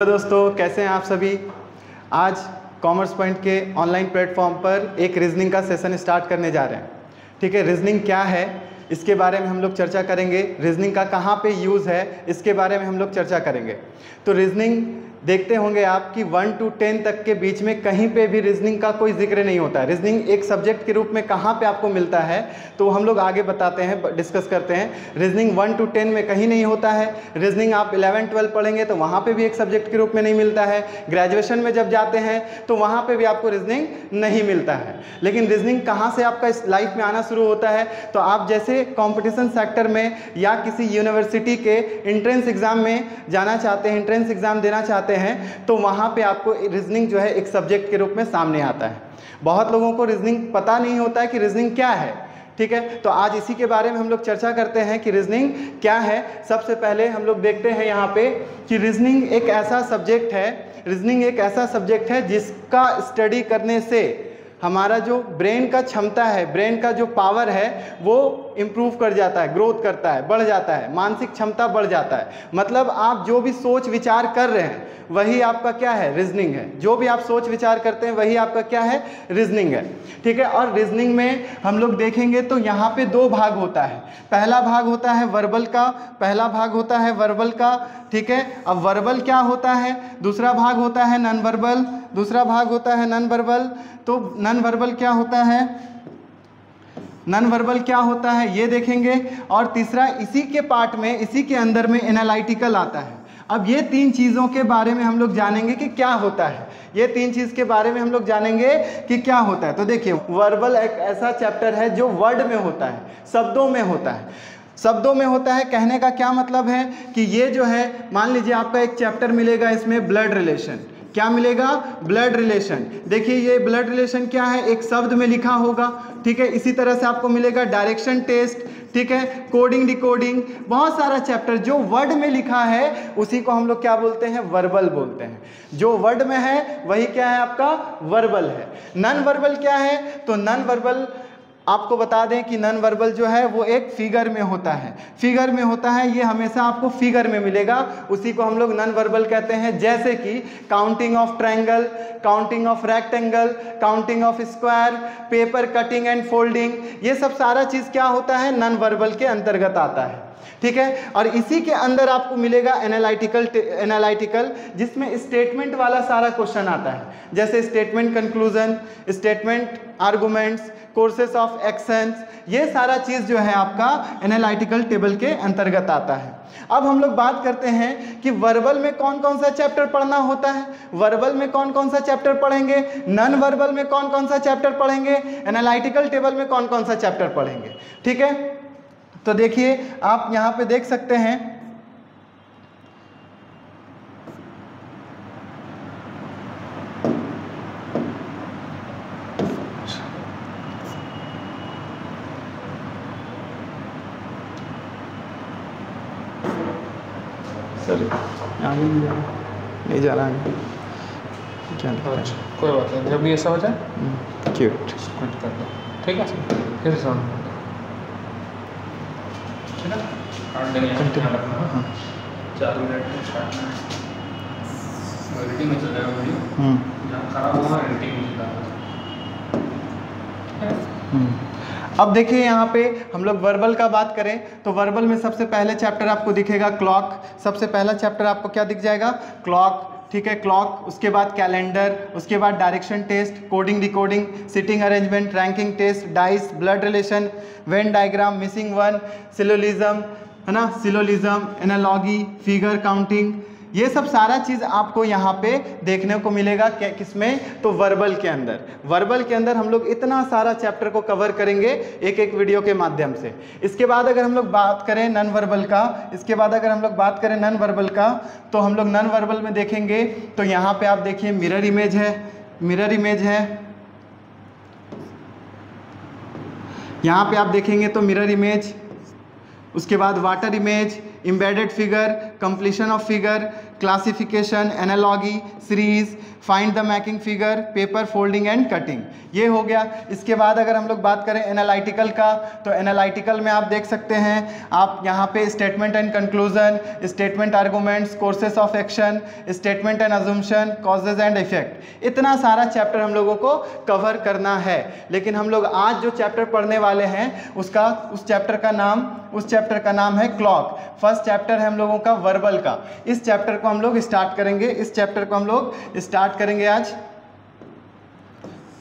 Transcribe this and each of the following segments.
Hello दोस्तों, कैसे हैं आप सभी। आज कॉमर्स पॉइंट के ऑनलाइन प्लेटफॉर्म पर एक रीजनिंग का सेशन स्टार्ट करने जा रहे हैं। ठीक है, रीजनिंग क्या है इसके बारे में हम लोग चर्चा करेंगे। रीजनिंग का कहाँ पे यूज़ है इसके बारे में हम लोग चर्चा करेंगे। तो रीजनिंग देखते होंगे आप कि 1 to 10 तक के बीच में कहीं पे भी रीजनिंग का कोई जिक्र नहीं होता है। रीजनिंग एक सब्जेक्ट के रूप में कहाँ पे आपको मिलता है तो हम लोग आगे बताते हैं, डिस्कस करते हैं। रीजनिंग 1 to 10 में कहीं नहीं होता है। रीजनिंग आप 11-12 पढ़ेंगे तो वहाँ पे भी एक सब्जेक्ट के रूप में नहीं मिलता है। ग्रेजुएशन में जब जाते हैं तो वहाँ पे भी आपको रीजनिंग नहीं मिलता है। लेकिन रीजनिंग कहाँ से आपका इस लाइफ में आना शुरू होता है, तो आप जैसे कॉम्पिटिशन सेक्टर में या किसी यूनिवर्सिटी के एंट्रेंस एग्जाम में जाना चाहते हैं, एंट्रेंस एग्जाम देना चाहते हैं, तो वहाँ पे आपको रीजनिंग जो है एक सब्जेक्ट के रूप में सामने आता है। बहुत लोगों को रीजनिंग पता नहीं होता है कि रीजनिंग क्या है। ठीक है, तो आज इसी के बारे में हम लोग चर्चा करते हैं कि रीजनिंग क्या है। सबसे पहले हम लोग देखते हैं यहाँ पे कि रीजनिंग एक ऐसा सब्जेक्ट है, रीजनिंग एक ऐसा सब्जेक्ट है जिसका स्टडी करने से हमारा जो ब्रेन का क्षमता है, ब्रेन का जो पावर है वो इम्प्रूव कर जाता है, ग्रोथ करता है, बढ़ जाता है, मानसिक क्षमता बढ़ जाता है। मतलब आप जो भी सोच विचार कर रहे हैं वही आपका क्या है, रीजनिंग है। जो भी आप सोच विचार करते हैं वही आपका क्या है, रीजनिंग है। ठीक है, और रीजनिंग में हम लोग देखेंगे तो यहाँ पे 2 भाग होता है। पहला भाग होता है वर्बल का, पहला भाग होता है वर्बल का। ठीक है, अब वर्बल क्या होता है, दूसरा भाग होता है नॉन वर्बल, दूसरा भाग होता है नॉन वर्बल। तो नॉन वर्बल क्या होता है, नॉन वर्बल क्या होता है ये देखेंगे। और तीसरा इसी के पार्ट में, इसी के अंदर में एनालिटिकल आता है। अब ये 3 चीज़ों के बारे में हम लोग जानेंगे कि क्या होता है। ये 3 चीज़ के बारे में हम लोग जानेंगे कि क्या होता है। तो देखिए, वर्बल एक ऐसा चैप्टर है जो वर्ड में होता है, शब्दों में होता है। शब्दों में होता है, कहने का क्या मतलब है कि ये जो है, मान लीजिए आपका एक चैप्टर मिलेगा, इसमें ब्लड रिलेशन। क्या मिलेगा, ब्लड रिलेशन। देखिए ये ब्लड रिलेशन क्या है, एक शब्द में लिखा होगा। ठीक है, इसी तरह से आपको मिलेगा डायरेक्शन टेस्ट। ठीक है, कोडिंग डिकोडिंग, बहुत सारा चैप्टर जो वर्ड में लिखा है उसी को हम लोग क्या बोलते हैं, वर्बल बोलते हैं। जो वर्ड में है वही क्या है, आपका वर्बल है। नॉन वर्बल क्या है, तो नॉन वर्बल आपको बता दें कि नॉन वर्बल जो है वो एक फिगर में होता है। फिगर में होता है, ये हमेशा आपको फिगर में मिलेगा, उसी को हम लोग नॉन वर्बल कहते हैं। जैसे कि counting of triangle, counting of rectangle, counting of square, paper cutting and folding, ये सब सारा चीज़ क्या होता है, नॉन वर्बल के अंतर्गत आता है। ठीक है, और इसी के अंदर आपको मिलेगा एनालिटिकल, जिसमें स्टेटमेंट वाला सारा क्वेश्चन आता है। जैसे statement conclusion, statement arguments, courses of actions, ये सारा चीज़ जो है आपका एनालिटिकल टेबल के अंतर्गत आता है। अब हम लोग बात करते हैं कि वर्बल में कौन कौन सा चैप्टर पढ़ना होता है। वर्बल में कौन कौन सा चैप्टर पढ़ेंगे, नॉन वर्बल में कौन कौन सा चैप्टर पढ़ेंगे, एनालिटिकल टेबल में कौन कौन सा चैप्टर पढ़ेंगे। ठीक है, तो देखिए आप यहाँ पे देख सकते हैं, आगे नहीं जा रहा है क्या, अच्छा कोई बात नहीं, जब ये ऐसा हो जाए क्यूट कर दो। ठीक है, फिर साउंड ठीक है, काट देंगे। 4 मिनट में स्टार्ट करना है, एडिटिंग में चल जाएगा वीडियो। जहाँ खराब होगा एडिटिंग में चल जाएगा। अब देखिए यहाँ पे हम लोग वर्बल का बात करें तो वर्बल में सबसे पहले चैप्टर आपको दिखेगा क्लॉक। सबसे पहला चैप्टर आपको क्या दिख जाएगा, क्लॉक। ठीक है, क्लॉक, उसके बाद कैलेंडर, उसके बाद direction test, coding decoding, sitting arrangement, ranking test, dice, blood relation, Venn diagram, missing one, syllogism, है ना, सिलोलिज्म, एनालॉगी, फिगर काउंटिंग, ये सब सारा चीज़ आपको यहाँ पे देखने को मिलेगा। किसमें, तो वर्बल के अंदर। वर्बल के अंदर हम लोग इतना सारा चैप्टर को कवर करेंगे एक एक वीडियो के माध्यम से। इसके बाद अगर हम लोग बात करें नॉन वर्बल का, इसके बाद अगर हम लोग बात करें नॉन वर्बल का, तो हम लोग नॉन वर्बल में देखेंगे तो यहाँ पे आप देखिए मिरर इमेज है, मिरर इमेज है। यहाँ पे आप देखेंगे तो मिरर इमेज, उसके बाद water image, embedded figure, completion of figure, classification, analogy, series, find the making figure, paper folding and cutting, ये हो गया। इसके बाद अगर हम लोग बात करें एनालिटिकल का, तो एनालिटिकल में आप देख सकते हैं आप यहाँ पे statement and conclusion, statement arguments, courses of action, statement and assumption, causes and effect, इतना सारा चैप्टर हम लोगों को कवर करना है। लेकिन हम लोग आज जो चैप्टर पढ़ने वाले हैं उस चैप्टर का नाम है क्लॉक। फर्स्ट चैप्टर है हम लोगों का वर्बल का। इस चैप्टर को हम लोग स्टार्ट करेंगे आज।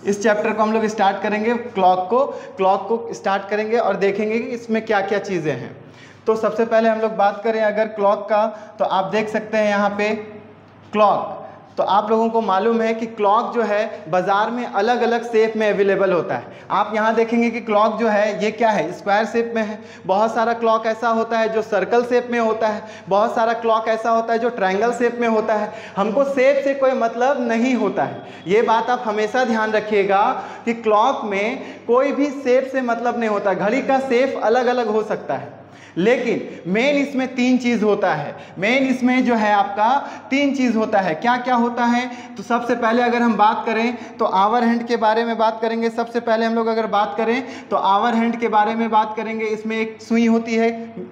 इस चैप्टर को हम लोग स्टार्ट करेंगे क्लॉक को स्टार्ट करेंगे और देखेंगे कि इसमें क्या क्या चीज़ें हैं। तो सबसे पहले हम लोग बात करें अगर क्लॉक का, तो आप देख सकते हैं यहाँ पे क्लॉक। तो आप लोगों को मालूम है कि क्लॉक जो है बाज़ार में अलग अलग शेप में अवेलेबल होता है। आप यहाँ देखेंगे कि क्लॉक जो है ये क्या है, स्क्वायर शेप में है। बहुत सारा क्लॉक ऐसा होता है जो सर्कल शेप में होता है, बहुत सारा क्लॉक ऐसा होता है जो ट्रायंगल शेप में होता है। हमको शेप से कोई मतलब नहीं होता है, ये बात आप हमेशा ध्यान रखिएगा कि क्लॉक में कोई भी शेप से मतलब नहीं होता। घड़ी का शेप अलग अलग हो सकता है, लेकिन मेन इसमें तीन चीज़ होता है। मेन इसमें जो है आपका तीन चीज़ होता है। क्या क्या होता है? तो सबसे पहले अगर हम बात करें तो आवर हैंड के बारे में बात करेंगे। सबसे पहले हम लोग अगर बात करें तो आवर हैंड के बारे में बात करेंगे। इसमें एक सुई होती है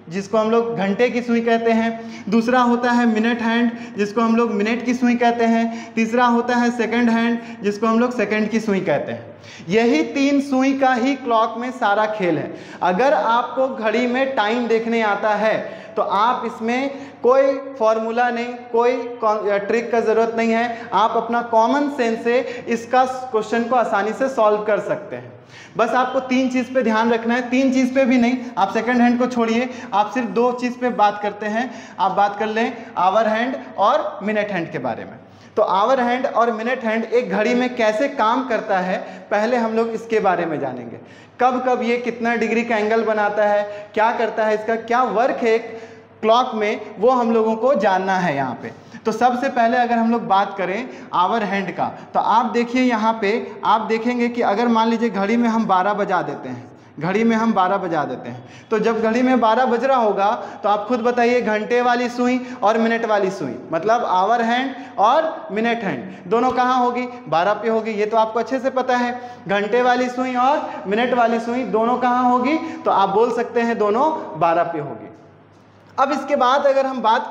जिसको हम लोग घंटे की सुई कहते हैं। दूसरा होता है मिनट हैंड जिसको हम लोग मिनट की सुई कहते हैं। तीसरा होता है सेकंड हैंड जिसको हम लोग सेकंड की सुई कहते हैं। यही तीन सुई का ही क्लॉक में सारा खेल है। अगर आपको घड़ी में टाइम देखने आता है तो आप इसमें कोई फॉर्मूला नहीं, कोई ट्रिक का ज़रूरत नहीं है। आप अपना कॉमन सेंस से इसका क्वेश्चन को आसानी से सॉल्व कर सकते हैं। बस आपको तीन चीज़ पे ध्यान रखना है। तीन चीज़ पे भी नहीं, आप सेकंड हैंड को छोड़िए, आप सिर्फ दो चीज़ पे बात करते हैं। आप बात कर लें आवर हैंड और मिनट हैंड के बारे में। तो आवर हैंड और मिनट हैंड एक घड़ी में कैसे काम करता है, पहले हम लोग इसके बारे में जानेंगे। कब कब ये कितना डिग्री का एंगल बनाता है, क्या करता है, इसका क्या वर्क है क्लॉक में, वो हम लोगों को जानना है यहाँ पे। तो सबसे पहले अगर हम लोग बात करें आवर हैंड का, तो आप देखिए यहाँ पे आप देखेंगे कि अगर मान लीजिए घड़ी में हम 12 बजा देते हैं, घड़ी में हम 12 बजा देते हैं, तो जब घड़ी में 12 बज रहा होगा तो आप खुद बताइए घंटे वाली सुई और मिनट वाली सुई, मतलब आवर हैंड और मिनट हैंड दोनों कहाँ होगी? 12 पे होगी। ये तो आपको अच्छे से पता है। घंटे वाली सुई और मिनट वाली सुई दोनों कहाँ होगी? तो आप बोल सकते हैं दोनों 12 पे होगी। अब इसके बाद अगर हम बात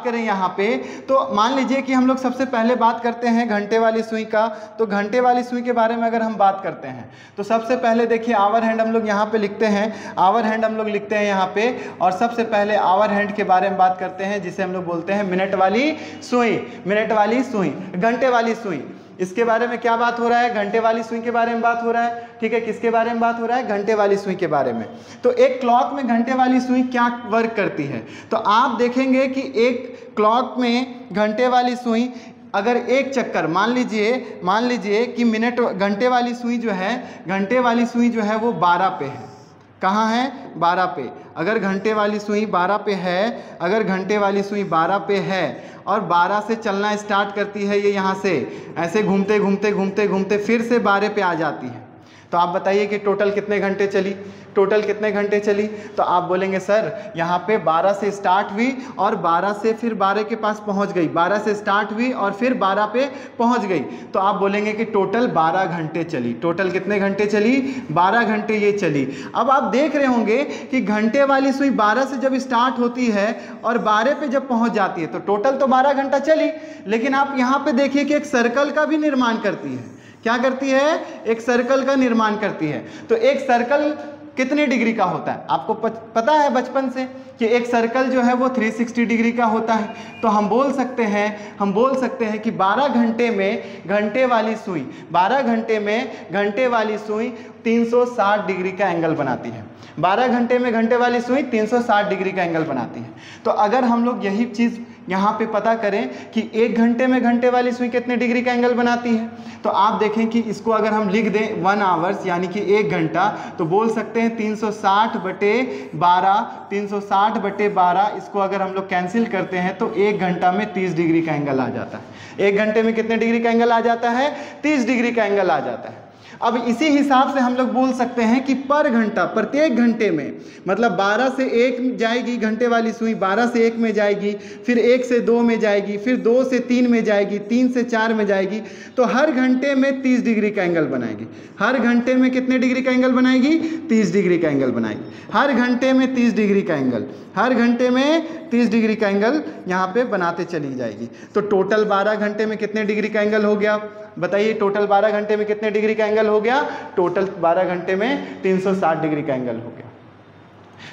करें यहाँ पे, तो मान लीजिए कि हम लोग सबसे पहले बात करते हैं घंटे वाली सुई का। तो घंटे वाली सुई के बारे में अगर हम बात करते हैं तो सबसे पहले देखिए आवर हैंड हम लोग यहाँ पे लिखते हैं, आवर हैंड हम लोग लिखते हैं यहाँ पे। और सबसे पहले आवर हैंड के बारे में बात करते हैं जिसे हम लोग बोलते हैं मिनट वाली सुई, घंटे वाली सुई। इसके बारे में क्या बात हो रहा है? घंटे वाली सुई के बारे में बात हो रहा है। ठीक है, किसके बारे में बात हो रहा है? घंटे वाली सुई के बारे में। तो एक क्लॉक में घंटे वाली सुई क्या वर्क करती है? तो आप देखेंगे कि एक क्लॉक में घंटे वाली सुई अगर एक चक्कर मान लीजिए कि घंटे वाली सुई जो है वो 12 पे है। कहाँ है? 12 पे। अगर घंटे वाली सुई 12 पे है और 12 से चलना स्टार्ट करती है, ये यहाँ से ऐसे घूमते फिर से 12 पे आ जाती है, तो आप बताइए कि टोटल कितने घंटे चली? तो आप बोलेंगे सर यहाँ पे 12 से स्टार्ट हुई और 12 से फिर 12 के पास पहुँच गई, 12 से स्टार्ट हुई और फिर 12 पे पहुँच गई, तो आप बोलेंगे कि टोटल 12 घंटे चली। टोटल कितने घंटे चली? 12 घंटे ये चली। अब आप देख रहे होंगे कि घंटे वाली सुई 12 से जब स्टार्ट होती है और 12 पे जब पहुँच जाती है तो टोटल तो 12 घंटा चली, लेकिन आप यहाँ पे देखिए कि एक सर्कल का भी निर्माण करती है। क्या करती है? एक सर्कल का निर्माण करती है। तो एक सर्कल कितने डिग्री का होता है? आपको पता है बचपन से कि एक सर्कल जो है वो 360 डिग्री का होता है। तो हम बोल सकते हैं कि 12 घंटे में घंटे वाली सुई 360 डिग्री का एंगल बनाती है। 12 घंटे में घंटे वाली सुई 360 डिग्री का एंगल बनाती है। तो अगर हम लोग यही चीज़ यहाँ पे पता करें कि एक घंटे में घंटे वाली सुई कितने डिग्री का एंगल बनाती है, तो आप देखें कि इसको अगर हम लिख दें 1 आवर्स यानी कि 1 घंटा, तो बोल सकते हैं 360 बटे 12। इसको अगर हम लोग कैंसिल करते हैं तो 1 घंटा में 30 डिग्री का एंगल आ जाता है। 1 घंटे में कितने डिग्री का एंगल आ जाता है? 30 डिग्री का एंगल आ जाता है। अब इसी हिसाब से हम लोग बोल सकते हैं कि पर घंटा, प्रत्येक घंटे में, मतलब 12 से 1 जाएगी घंटे वाली सुई, 12 से 1 में जाएगी, फिर 1 से 2 में जाएगी, फिर 2 से 3 में जाएगी, 3 से 4 में जाएगी, तो हर घंटे में 30 डिग्री का एंगल बनाएगी। हर घंटे में कितने डिग्री का एंगल बनाएगी? 30 डिग्री का एंगल बनाएगी। हर घंटे में 30 डिग्री का एंगल, हर घंटे में 30 डिग्री का एंगल यहाँ पे बनाते चली जाएगी। तो टोटल 12 घंटे में कितने डिग्री का एंगल हो गया? बताइए, टोटल 12 घंटे में कितने डिग्री का एंगल हो गया? टोटल 12 घंटे में 360 डिग्री का एंगल हो गया।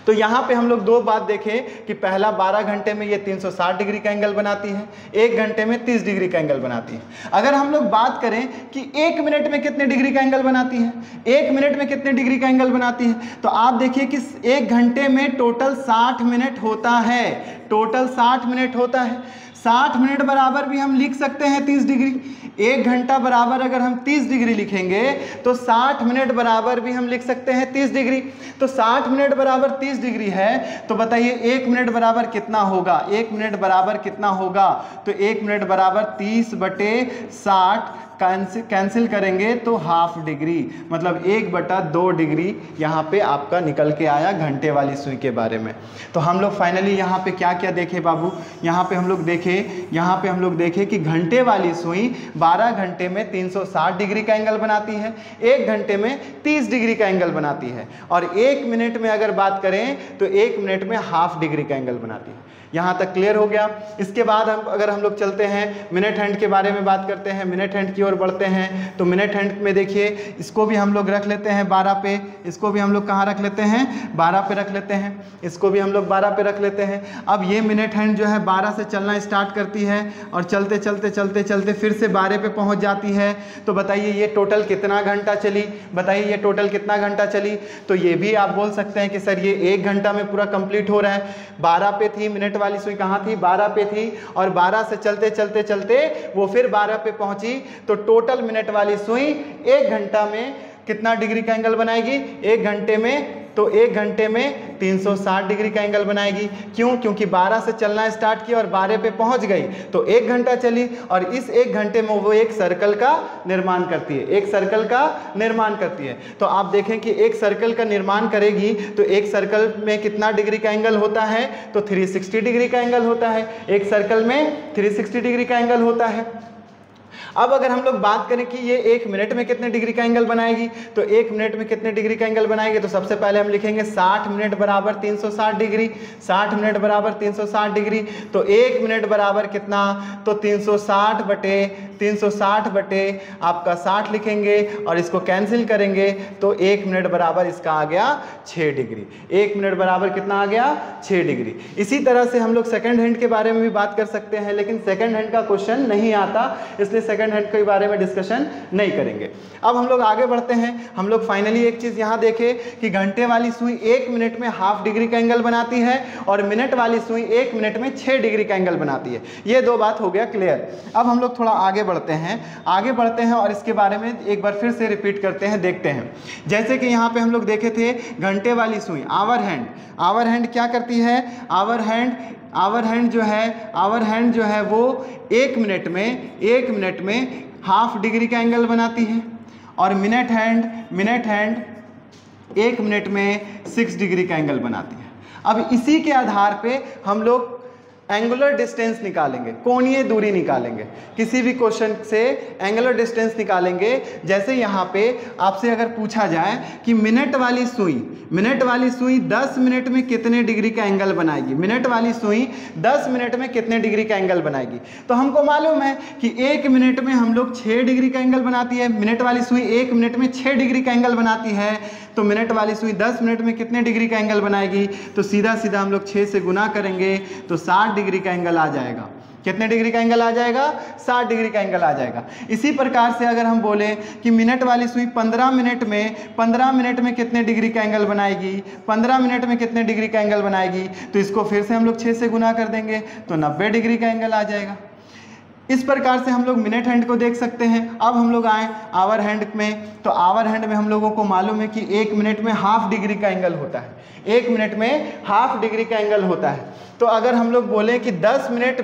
तो यहाँ पे हम लोग दो बात देखें कि पहला 12 घंटे में ये 360 डिग्री का एंगल बनाती है, 1 घंटे में 30 डिग्री का एंगल बनाती है। अगर हम लोग बात करें कि 1 मिनट में कितने डिग्री का एंगल बनाती है, 1 मिनट में कितने डिग्री का एंगल बनाती है, तो आप देखिए कि 1 घंटे में टोटल 60 मिनट होता है, टोटल 60 मिनट होता है। 60 मिनट बराबर भी हम लिख सकते हैं 30 डिग्री। 1 घंटा बराबर अगर हम 30 डिग्री लिखेंगे तो 60 मिनट बराबर भी हम लिख सकते हैं 30 डिग्री। तो 60 मिनट बराबर 30 डिग्री है, तो बताइए 1 मिनट बराबर कितना होगा? 1 मिनट बराबर कितना होगा? तो 1 मिनट बराबर 30/60 कैंसिल करेंगे तो हाफ डिग्री, मतलब 1/2 डिग्री यहाँ पे आपका निकल के आया घंटे वाली सुई के बारे में। तो हम लोग फाइनली यहाँ पे क्या क्या देखे बाबू? यहाँ पे हम लोग देखे कि घंटे वाली सुई 12 घंटे में 360 डिग्री का एंगल बनाती है, 1 घंटे में 30 डिग्री का एंगल बनाती है, और 1 मिनट में अगर बात करें तो 1 मिनट में हाफ डिग्री का एंगल बनाती है। यहाँ तक क्लियर हो गया। इसके बाद अगर हम लोग चलते हैं मिनट हैंड के बारे में बात करते हैं, मिनट हैंड की ओर बढ़ते हैं, तो मिनट हैंड में देखिए इसको भी हम लोग रख लेते हैं 12 पे, इसको भी हम लोग कहाँ रख लेते हैं? 12 पे रख लेते हैं, इसको भी हम लोग 12 पे रख लेते हैं। अब ये मिनट हैंड जो है 12 से चलना स्टार्ट करती है और चलते चलते चलते चलते फिर से 12 पे पहुँच जाती है। तो बताइए ये टोटल कितना घंटा चली? बताइए ये टोटल कितना घंटा चली? तो ये भी आप बोल सकते हैं कि सर ये 1 घंटा में पूरा कंप्लीट हो रहा है। 12 पे थी मिनट वाली सुई, कहाँ थी? 12 पे थी, और 12 से चलते चलते चलते वो फिर 12 पे पहुंची। तो टोटल मिनट वाली सुई 1 घंटा में कितना डिग्री का एंगल बनाएगी? 1 घंटे में, तो 1 घंटे में 360 डिग्री का एंगल बनाएगी। क्यों? क्योंकि 12 से चलना स्टार्ट किया और 12 पे पहुंच गई, तो 1 घंटा चली, और इस 1 घंटे में वो एक सर्कल का निर्माण करती है, एक सर्कल का निर्माण करती है। तो आप देखें कि एक सर्कल का निर्माण करेगी तो एक सर्कल में कितना डिग्री का एंगल होता है? तो 360 डिग्री का एंगल होता है। एक सर्कल में 360 डिग्री का एंगल होता है। अब अगर हम लोग बात करें कि ये 1 मिनट में कितने डिग्री का एंगल बनाएगी, तो 1 मिनट में कितने डिग्री का एंगल बनाएगी, तो सबसे पहले हम लिखेंगे 60 मिनट बराबर 360 डिग्री, 60 मिनट बराबर 360 डिग्री। तो 1 मिनट बराबर कितना? तो 360 बटे आपका 60 लिखेंगे और इसको कैंसिल करेंगे, तो 1 मिनट बराबर इसका आ गया 6 डिग्री। 1 मिनट बराबर कितना आ गया? 6 डिग्री। इसी तरह से हम लोग सेकंड हैंड के बारे में भी बात कर सकते हैं, लेकिन सेकंड हैंड का क्वेश्चन नहीं आता, इसलिए सेकंड हैंड के बारे में डिस्कशन नहीं करेंगे। अब हम लोग आगे बढ़ते हैं। हम लोग फाइनली एक चीज यहाँ देखें कि घंटे वाली सुई 1 मिनट में हाफ डिग्री का एंगल बनाती है और मिनट वाली सुई 1 मिनट में 6 डिग्री का एंगल बनाती है। ये दो बात हो गया क्लियर। अब हम लोग थोड़ा आगे बढ़ते हैं और इसके बारे में एक बार फिर से रिपीट करते हैं, देखते हैं। जैसे कि यहाँ पे हम लोग देखे थे घंटे वाली सुई आवर हैंड क्या करती है? आवर हैंड जो है वो 1 मिनट में हाफ डिग्री का एंगल बनाती है, और मिनट हैंड 1 मिनट में 6 डिग्री का एंगल बनाती है। अब इसी के आधार पे हम लोग एंगुलर डिस्टेंस निकालेंगे, कोणीय दूरी निकालेंगे। किसी भी क्वेश्चन से एंगुलर डिस्टेंस निकालेंगे। जैसे यहाँ पे आपसे अगर पूछा जाए कि मिनट वाली सुई 10 मिनट में कितने डिग्री का एंगल बनाएगी, मिनट वाली सुई 10 मिनट में कितने डिग्री का एंगल बनाएगी, तो हमको मालूम है कि 1 मिनट में हम लोग 6 डिग्री का एंगल बनाती है। मिनट वाली सुई 1 मिनट में 6 डिग्री का एंगल बनाती है, तो मिनट वाली सुई 10 मिनट में कितने डिग्री का एंगल बनाएगी? तो सीधा सीधा हम लोग 6 से गुना करेंगे तो 60 डिग्री का एंगल आ जाएगा। कितने डिग्री का एंगल आ जाएगा? 60 डिग्री का एंगल आ जाएगा। इसी प्रकार से अगर हम बोले कि मिनट वाली सुई 15 मिनट में कितने डिग्री का एंगल बनाएगी, 15 मिनट में कितने डिग्री का एंगल बनाएगी, तो इसको फिर से हम लोग 6 से गुना कर देंगे तो 90 डिग्री का एंगल आ जाएगा। इस प्रकार से हम लोग मिनट हैंड को देख सकते हैं। अब हम लोग आए आवर हैंड में, तो आवर हैंड में हम लोगों को मालूम है कि 1 मिनट में हाफ डिग्री का एंगल होता है, 1 मिनट में हाफ डिग्री का एंगल होता है। तो अगर हम लोग बोलें कि 10 मिनट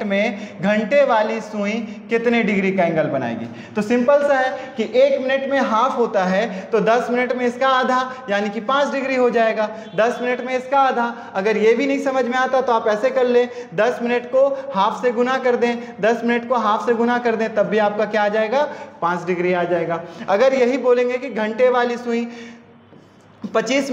में घंटे वाली सुई कितने डिग्री का एंगल बनाएगी, तो सिंपल सा है कि 1 मिनट में हाफ होता है, तो 10 मिनट में इसका आधा यानी कि 5 डिग्री हो जाएगा। 10 मिनट में इसका आधा, अगर ये भी नहीं समझ में आता तो आप ऐसे कर ले, 10 मिनट को हाफ से गुना कर दें, 10 मिनट को हाफ से गुना कर दें, तब भी आपका क्या आ जाएगा, 5 डिग्री आ जाएगा। अगर यही बोलेंगे कि घंटे वाली सुई 25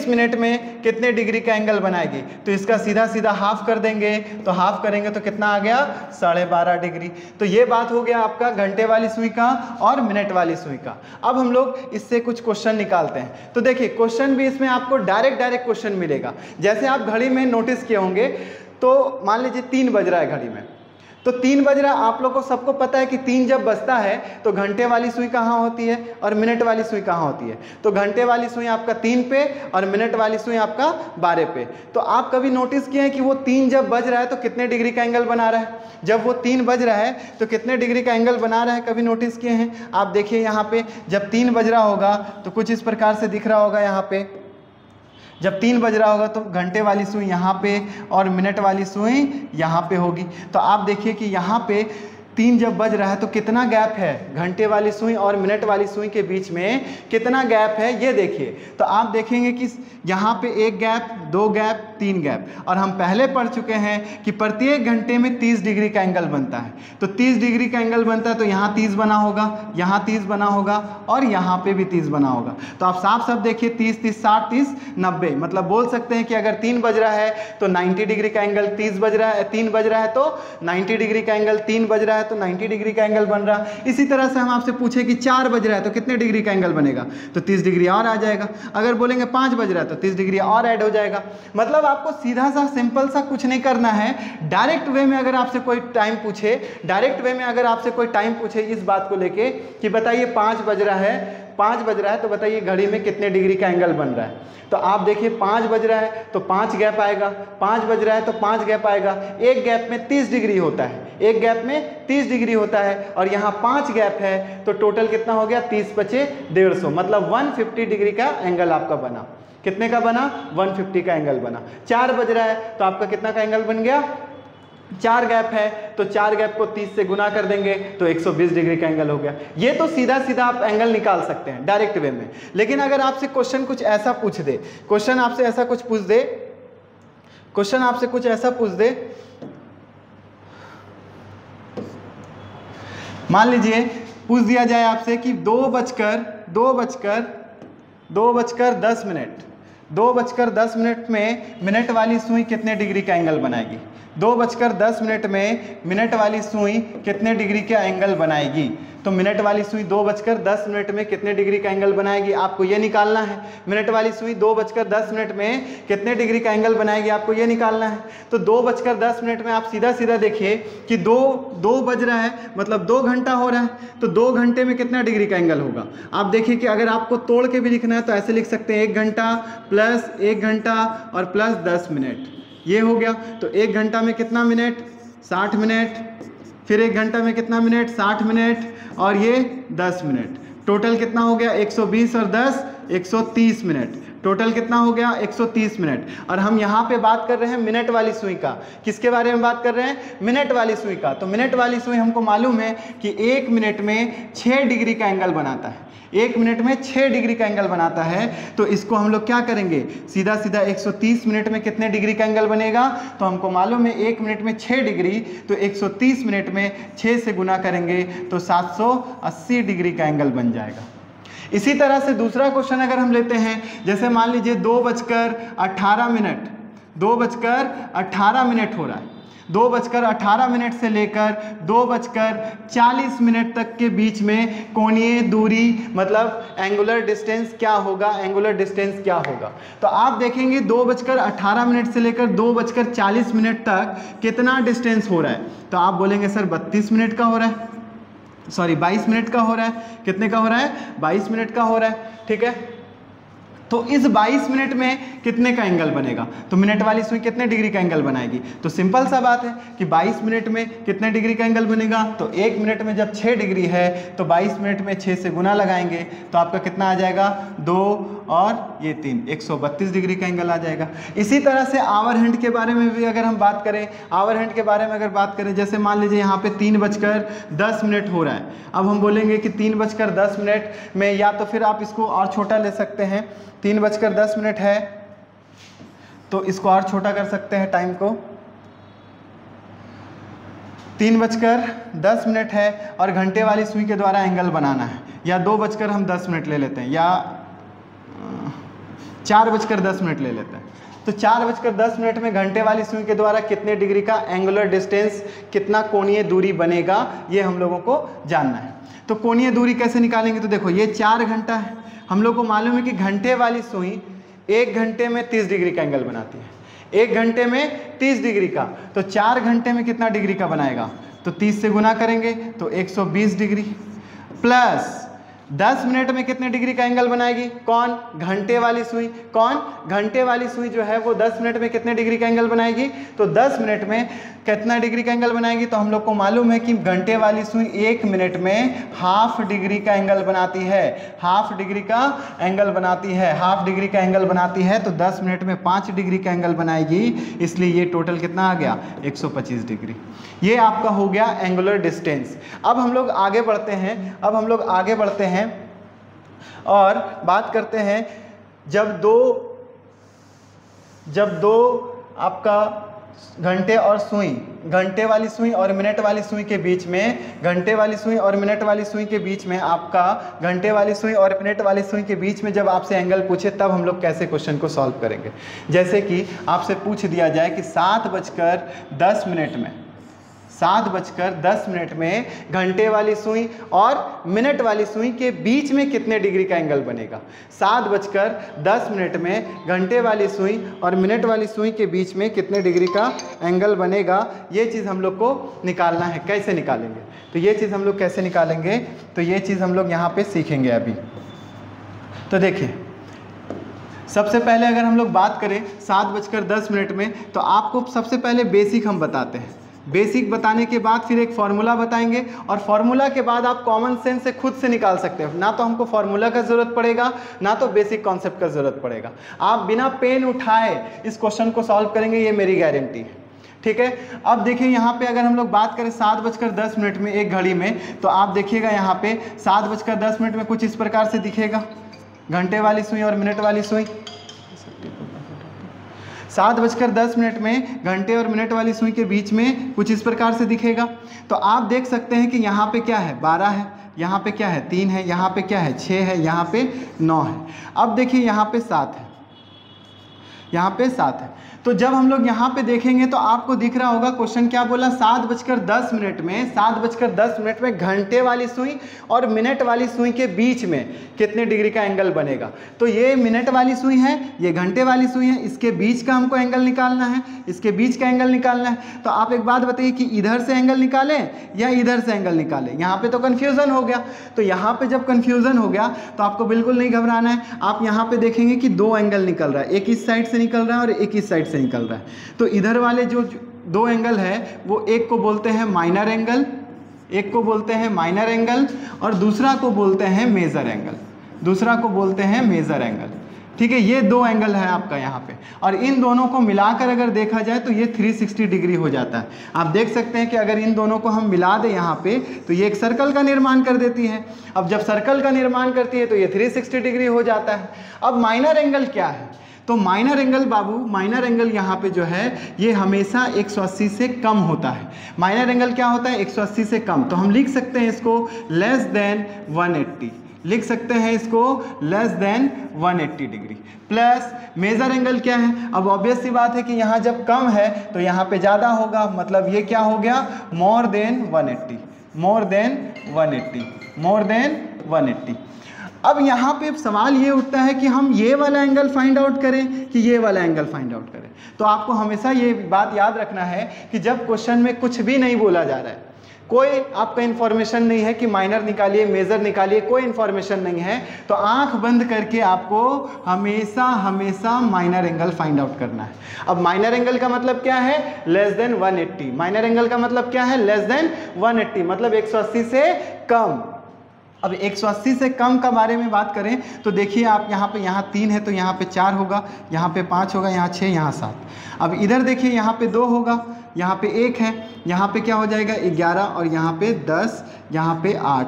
मिनट में कितने डिग्री का एंगल बनाएगी, तो इसका सीधा सीधा हाफ कर देंगे, तो हाफ करेंगे तो कितना आ गया, 12.5 डिग्री। तो ये बात हो गया आपका घंटे वाली सुई का और मिनट वाली सुई का। अब हम लोग इससे कुछ क्वेश्चन निकालते हैं। तो देखिए क्वेश्चन भी इसमें आपको डायरेक्ट क्वेश्चन मिलेगा। जैसे आप घड़ी में नोटिस किए होंगे, तो मान लीजिए 3 बज रहा है घड़ी में, तो 3 बज रहा, आप लोग को सबको पता है कि 3 जब बजता है तो घंटे वाली सुई कहाँ होती है और मिनट वाली सुई कहाँ होती है। तो घंटे वाली सुई आपका 3 पे और मिनट वाली सुई आपका 12 पे। तो आप कभी नोटिस किए हैं कि वो 3 जब बज रहा है तो कितने डिग्री का एंगल बना रहा है, जब वो 3 बज रहा है तो कितने डिग्री का एंगल बना रहा है, कभी नोटिस किए हैं? आप देखिए यहाँ पे जब 3 बज रहा होगा तो कुछ इस प्रकार से दिख रहा होगा। यहाँ पे जब 3 बज रहा होगा तो घंटे वाली सुई यहाँ पे और मिनट वाली सुई यहाँ पे होगी। तो आप देखिए कि यहाँ पे 3 जब बज रहा है तो कितना गैप है घंटे वाली सुई और मिनट वाली सुई के बीच में, कितना गैप है ये देखिए। तो आप देखेंगे कि यहाँ पे 1 गैप, 2 गैप, 3 गैप, और हम पहले पढ़ चुके हैं कि प्रत्येक घंटे में 30 डिग्री का एंगल बनता है। तो 30 डिग्री का एंगल बनता है तो यहाँ 30 बना होगा, यहाँ 30 बना होगा और यहाँ पे भी 30 बना होगा। तो आप साफ साफ देखिए 30, 30, 60, 30, 90, मतलब बोल सकते हैं कि अगर 3 बज रहा है तो 90 डिग्री का एंगल, 3 बज रहा है तो 90 डिग्री का एंगल, 3 बज रहा है तो 90 डिग्री का एंगल बन रहा। इसी तरह से हम आपसे पूछे कि 4 बज रहा है तो कितने डिग्री का एंगल बनेगा, तो 30 डिग्री और आ जाएगा। अगर बोलेंगे 5 बज रहा है तो 30 डिग्री और ऐड हो जाएगा। मतलब आपको सीधा सा सिंपल सा कुछ नहीं करना है। डायरेक्ट वे में अगर आपसे कोई टाइम पूछे, इस बात को लेके कि बताइए 5 बज रहा है तो बताइए घड़ी में कितने डिग्री का एंगल बन रहा है। तो आप देखिए 5 बज रहा है तो 5 गैप आएगा, 5 बज रहा है तो 5 गैप आएगा। एक गैप में 30 डिग्री होता है, और यहाँ 5 गैप है, तो टोटल कितना हो गया, 30 बचे 150, मतलब 150 डिग्री का एंगल आपका बना। कितने का बना, 150 का एंगल बना। 4 बज रहा है तो आपका कितना का एंगल बन गया, 4 गैप है तो 4 गैप को 30 से गुना कर देंगे तो 120 डिग्री का एंगल हो गया। ये तो सीधा सीधा आप एंगल निकाल सकते हैं डायरेक्ट वे में। लेकिन अगर आपसे क्वेश्चन कुछ ऐसा पूछ दे, मान लीजिए पूछ दिया जाए आपसे कि 2 बजकर 10 मिनट में मिनट वाली सुई कितने डिग्री का एंगल बनाएगी। 2 बजकर 10 मिनट में मिनट वाली सुई कितने डिग्री का एंगल बनाएगी। तो मिनट वाली सुई 2 बजकर 10 मिनट में कितने डिग्री का एंगल बनाएगी, आपको ये निकालना है। मिनट वाली सुई 2 बजकर 10 मिनट में कितने डिग्री का एंगल बनाएगी, आपको ये निकालना है। तो 2 बजकर 10 मिनट में आप सीधा सीधा देखिए कि 2 बज रहा है, मतलब 2 घंटा हो रहा है, तो 2 घंटे में कितना डिग्री का एंगल होगा। आप देखिए कि अगर आपको तोड़ के भी लिखना है तो ऐसे लिख सकते हैं 1 घंटा प्लस 1 घंटा और प्लस 10 मिनट, ये हो गया। तो 1 घंटा में कितना मिनट, 60 मिनट, फिर 1 घंटा में कितना मिनट, 60 मिनट, और ये 10 मिनट। टोटल कितना हो गया, 120 और 10 130 मिनट। टोटल कितना हो गया, 130 मिनट। और हम यहाँ पे बात कर रहे हैं मिनट वाली सुई का। किसके बारे में बात कर रहे हैं, मिनट वाली सुई का। तो मिनट वाली सुई हमको मालूम है कि 1 मिनट में 6 डिग्री का एंगल बनाता है। 1 मिनट में 6 डिग्री का एंगल बनाता है। तो इसको हम लोग क्या करेंगे, सीधा सीधा 130 मिनट में कितने डिग्री का एंगल बनेगा, तो हमको मालूम है 1 मिनट में 6 डिग्री, तो 130 मिनट में 6 से गुना करेंगे तो 780 डिग्री का एंगल बन जाएगा। इसी तरह से दूसरा क्वेश्चन अगर हम लेते हैं, जैसे मान लीजिए 2 बजकर 18 मिनट हो रहा है। 2 बजकर 18 मिनट से लेकर 2 बजकर 40 मिनट तक के बीच में कोणीय दूरी, मतलब एंगुलर डिस्टेंस क्या होगा, तो आप देखेंगे 2 बजकर 18 मिनट से लेकर 2 बजकर 40 मिनट तक कितना डिस्टेंस हो रहा है। तो आप बोलेंगे सर 32 मिनट का हो रहा है, 22 मिनट का हो रहा है। कितने का हो रहा है, 22 मिनट का हो रहा है, ठीक है। तो इस 22 मिनट में कितने का एंगल बनेगा, तो मिनट वाली सुई कितने डिग्री का एंगल बनाएगी। तो सिंपल सा बात है कि 22 मिनट में कितने डिग्री का एंगल बनेगा, तो 1 मिनट में जब 6 डिग्री है तो 22 मिनट में 6 से गुना लगाएंगे तो आपका कितना आ जाएगा, 2 और ये 3, 132 डिग्री का एंगल आ जाएगा। इसी तरह से आवर हैंड के बारे में भी अगर हम बात करें, आवर हैंड के बारे में अगर बात करें, जैसे मान लीजिए यहाँ पे 3:10 हो रहा है। अब हम बोलेंगे कि 3:10 में, या तो फिर आप इसको और छोटा ले सकते हैं, 3:10 है तो इसको और छोटा कर सकते हैं टाइम को, 3:10 है और घंटे वाली सुई के द्वारा एंगल बनाना है, या 2:10 ले लेते हैं, या 4:10 ले लेते हैं। तो 4:10 में घंटे वाली सुई के द्वारा कितने डिग्री का एंगुलर डिस्टेंस, कितना कोणीय दूरी बनेगा, ये हम लोगों को जानना है। तो कोणीय दूरी कैसे निकालेंगे? तो देखो ये 4 घंटा है, हम लोग को मालूम है कि घंटे वाली सुई 1 घंटे में 30 डिग्री का एंगल बनाती है, 1 घंटे में 30 डिग्री का। तो 4 घंटे में कितना डिग्री का बनाएगा? तो 30 से गुना करेंगे तो 120 डिग्री, प्लस 10 मिनट में कितने डिग्री का एंगल बनाएगी? कौन? घंटे वाली सुई। कौन? घंटे वाली सुई जो है वो 10 मिनट में कितने डिग्री का एंगल बनाएगी? तो 10 मिनट में कितना डिग्री का एंगल बनाएगी? तो हम लोग को मालूम है कि घंटे वाली सुई 1 मिनट में ½ डिग्री का एंगल बनाती है, ½ डिग्री का एंगल बनाती है, ½ डिग्री का एंगल बनाती है। तो 10 मिनट में 5 डिग्री का एंगल बनाएगी, इसलिए ये टोटल कितना आ गया? 125 डिग्री। ये आपका हो गया एंगुलर डिस्टेंस। अब हम लोग आगे बढ़ते हैं, और बात करते हैं जब दो आपका घंटे और सुई, घंटे वाली सुई और मिनट वाली सुई के बीच में, घंटे वाली सुई और मिनट वाली सुई के बीच में, आपका घंटे वाली सुई और मिनट वाली सुई के बीच में जब आपसे एंगल पूछे, तब हम लोग कैसे क्वेश्चन को सॉल्व करेंगे। जैसे कि आपसे पूछ दिया जाए कि 7:10 में घंटे वाली सुई और मिनट वाली सुई के बीच में कितने डिग्री का एंगल बनेगा। 7:10 में घंटे वाली सुई और मिनट वाली सुई के बीच में कितने डिग्री का एंगल बनेगा, ये चीज़ हम लोग को निकालना है। कैसे निकालेंगे? तो ये चीज़ हम लोग कैसे निकालेंगे, तो ये चीज़ हम लोग यहाँ पे सीखेंगे अभी। तो देखिए, सबसे पहले अगर हम लोग बात करें 7:10 में, तो आपको सबसे पहले बेसिक हम बताते हैं। बेसिक बताने के बाद फिर एक फार्मूला बताएंगे, और फार्मूला के बाद आप कॉमन सेंस से खुद से निकाल सकते हो। ना तो हमको फार्मूला का ज़रूरत पड़ेगा, ना तो बेसिक कॉन्सेप्ट का ज़रूरत पड़ेगा। आप बिना पेन उठाए इस क्वेश्चन को सॉल्व करेंगे, ये मेरी गारंटी है। ठीक है, अब देखिए यहाँ पे अगर हम लोग बात करें 7:10 में एक घड़ी में, तो आप देखिएगा यहाँ पे 7:10 में कुछ इस प्रकार से दिखेगा, घंटे वाली सुई और मिनट वाली सुई। 7:10 में घंटे और मिनट वाली सुई के बीच में कुछ इस प्रकार से दिखेगा। तो आप देख सकते हैं कि यहाँ पे क्या है? 12 है, यहाँ पे क्या है? 3 है, यहाँ पे क्या है? 6 है, यहाँ पे 9 है। अब देखिए यहाँ पे 7 है, यहाँ पे 7 है। तो जब हम लोग यहाँ पे देखेंगे तो आपको दिख रहा होगा क्वेश्चन क्या बोला, 7:10 में घंटे वाली सुई और मिनट वाली सुई के बीच में कितने डिग्री का एंगल बनेगा। तो ये मिनट वाली सुई है, ये घंटे वाली सुई है, इसके बीच का हमको एंगल निकालना है, इसके बीच का एंगल निकालना है। तो आप एक बात बताइए कि इधर से एंगल निकालें या इधर से एंगल निकालें। यहाँ पे तो कन्फ्यूज़न हो गया। तो यहाँ पे जब कन्फ्यूज़न हो गया तो आपको बिल्कुल नहीं घबराना है। आप यहाँ पे देखेंगे कि 2 एंगल निकल रहा है, एक इस साइड से निकल रहा है और एक इस साइड से निकल रहा है। तो इधर वाले जो 2 एंगल है वो एक को बोलते हैं माइनर एंगल, एक को बोलते हैं माइनर एंगल, और दूसरा को बोलते हैं मेजर एंगल, दूसरा को बोलते हैं मेजर एंगल। ठीक है, ये 2 एंगल है आपका यहाँ पे, और इन दोनों को मिलाकर अगर देखा जाए तो ये 360 डिग्री हो जाता है। आप देख सकते हैं कि अगर इन दोनों को हम मिला दें यहाँ पे तो ये एक सर्कल का निर्माण कर देती है। अब जब सर्कल का निर्माण करती है तो ये 360 डिग्री हो जाता है। अब माइनर एंगल क्या है? तो माइनर एंगल बाबू, माइनर एंगल यहाँ पे जो है ये हमेशा 180 से कम होता है। माइनर एंगल क्या होता है? 180 से कम। तो हम लिख सकते हैं इसको लेस देन 180, लिख सकते हैं इसको less than 180 degree. Plus major angle क्या है? अब ऑब्वियस सी बात है कि यहाँ जब कम है तो यहाँ पे ज़्यादा होगा, मतलब ये क्या हो गया? More than 180, more than 180, more than 180। अब यहाँ पे सवाल ये उठता है कि हम ये वाला एंगल फाइंड आउट करें कि ये वाला एंगल फाइंड आउट करें। तो आपको हमेशा ये बात याद रखना है कि जब क्वेश्चन में कुछ भी नहीं बोला जा रहा है, कोई आपका इन्फॉर्मेशन नहीं है कि माइनर निकालिए मेजर निकालिए, कोई इन्फॉर्मेशन नहीं है, तो आंख बंद करके आपको हमेशा हमेशा माइनर एंगल फाइंड आउट करना है। अब माइनर एंगल का मतलब क्या है? Less than 180। माइनर एंगल का मतलब क्या है? लेस देन 180, मतलब 180 से कम। अब 180 से कम का बारे में बात करें तो देखिए आप यहाँ 3 है तो यहाँ पे 4 होगा, यहाँ पे 5 होगा, यहाँ 6, यहाँ 7। अब इधर देखिए यहाँ पे 2 होगा, यहाँ पे 1 है, यहाँ पे क्या हो जाएगा 11 और यहाँ पे 10, यहाँ पे 8।